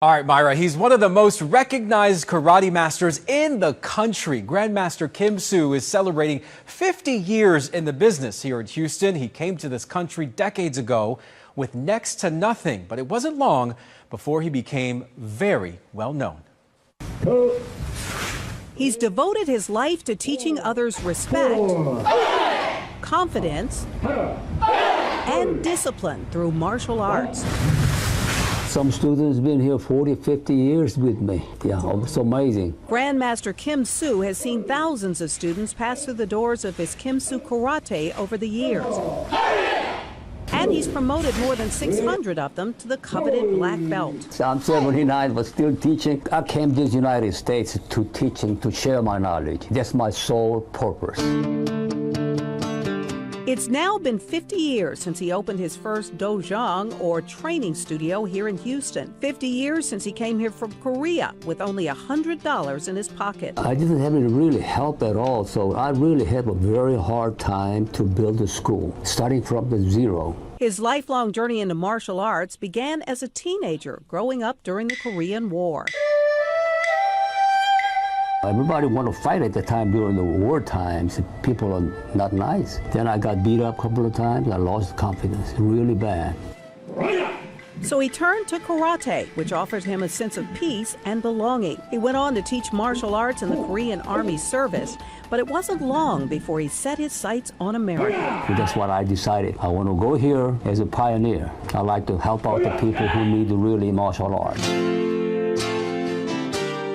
All right, Myra, he's one of the most recognized karate masters in the country. Grandmaster Kim Soo is celebrating 50 years in the business here in Houston. He came to this country decades ago with next to nothing, but it wasn't long before he became very well known. He's devoted his life to teaching others respect, confidence, and discipline through martial arts. Some students been here 40, 50 years with me. Yeah, it's amazing. Grandmaster Kim Soo has seen thousands of students pass through the doors of his Kim Soo Karate over the years. And he's promoted more than 600 of them to the coveted black belt. So I'm 79, but still teaching. I came to the United States to teach and to share my knowledge. That's my sole purpose. It's now been 50 years since he opened his first dojang, or training studio, here in Houston. 50 years since he came here from Korea with only $100 in his pocket. I didn't have any really help at all, so I really had a very hard time to build a school, starting from the zero. His lifelong journey into martial arts began as a teenager, growing up during the Korean War. Everybody wanted to fight at the time during the war times. People are not nice. Then I got beat up a couple of times. I lost confidence really bad. So he turned to karate, which offered him a sense of peace and belonging. He went on to teach martial arts in the Korean Army service, but it wasn't long before he set his sights on America. That's what I decided. I want to go here as a pioneer. I like to help out the people who need really martial arts.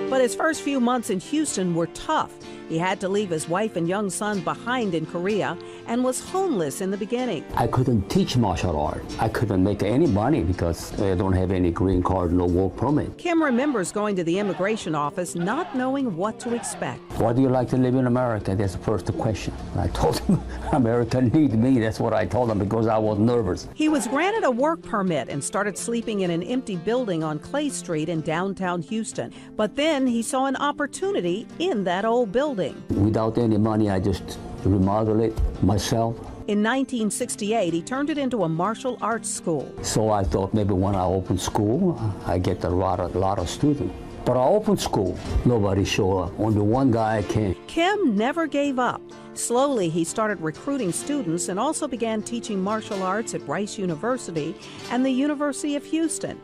But his first few months in Houston were tough. He had to leave his wife and young son behind in Korea and was homeless in the beginning. I couldn't teach martial art. I couldn't make any money because I don't have any green card, no work permit. Kim remembers going to the immigration office not knowing what to expect. Why do you like to live in America? That's the first question. I told him America needs me. That's what I told him because I was nervous. He was granted a work permit and started sleeping in an empty building on Clay Street in downtown Houston. But then he saw an opportunity in that old building. Without any money, I just remodeled it myself. In 1968, he turned it into a martial arts school. So I thought maybe when I open school, I get a lot of students. But I opened school, nobody showed up. Only one guy came. Kim never gave up. Slowly, he started recruiting students and also began teaching martial arts at Rice University and the University of Houston.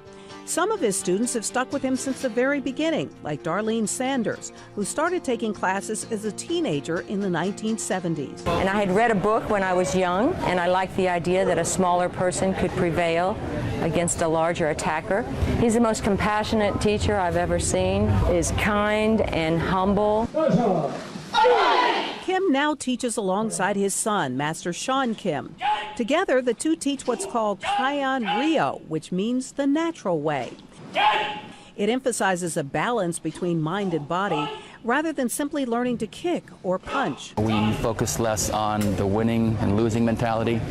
Some of his students have stuck with him since the very beginning, like Darlene Sanders, who started taking classes as a teenager in the 1970s. And I had read a book when I was young, and I liked the idea that a smaller person could prevail against a larger attacker. He's the most compassionate teacher I've ever seen, is kind and humble. Kim now teaches alongside his son, Master Sean Kim. Together, the two teach what's called Chayon-Ryu, which means the natural way. It emphasizes a balance between mind and body, rather than simply learning to kick or punch. We focus less on the winning and losing mentality.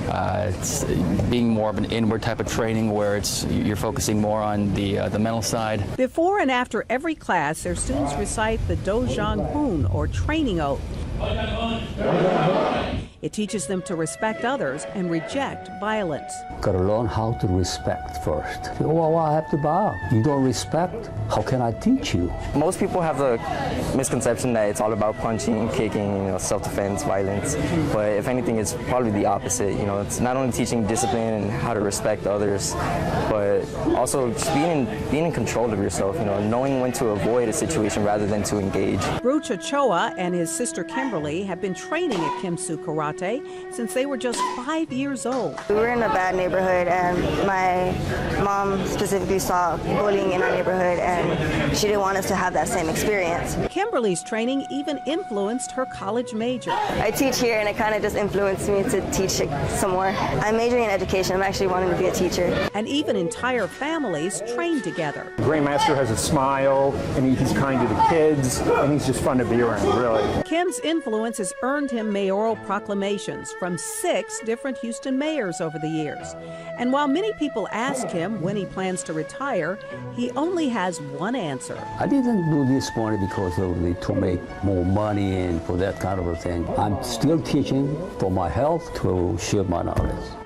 It's being more of an inward type of training where you're focusing more on the mental side. Before and after every class, their students recite the dojang hoon, or training oath. It teaches them to respect others and reject violence. Gotta learn how to respect first. Oh, I have to bow. You don't respect? How can I teach you? Most people have the misconception that it's all about punching, kicking, self-defense, violence. But if anything, it's probably the opposite. It's not only teaching discipline and how to respect others, but also just being in control of yourself. Knowing when to avoid a situation rather than to engage. Bruce Ochoa and his sister Kimberly have been training at Kim Soo Karate since they were just 5 years old. We were in a bad neighborhood, and my mom specifically saw bullying in our neighborhood, and she didn't want us to have that same experience. Kimberly's training even influenced her college major. I teach here, and it kind of just influenced me to teach some more. I'm majoring in education. I'm actually wanting to be a teacher. And even entire families train together. Grandmaster has a smile, and he's kind to the kids, and he's just fun to be around, really. Kim's influence has earned him mayoral proclamations from 6 different Houston mayors over the years. And while many people ask him when he plans to retire, he only has one answer. I didn't do this money because to make more money and for that kind of a thing. I'm still teaching for my health, to share my knowledge.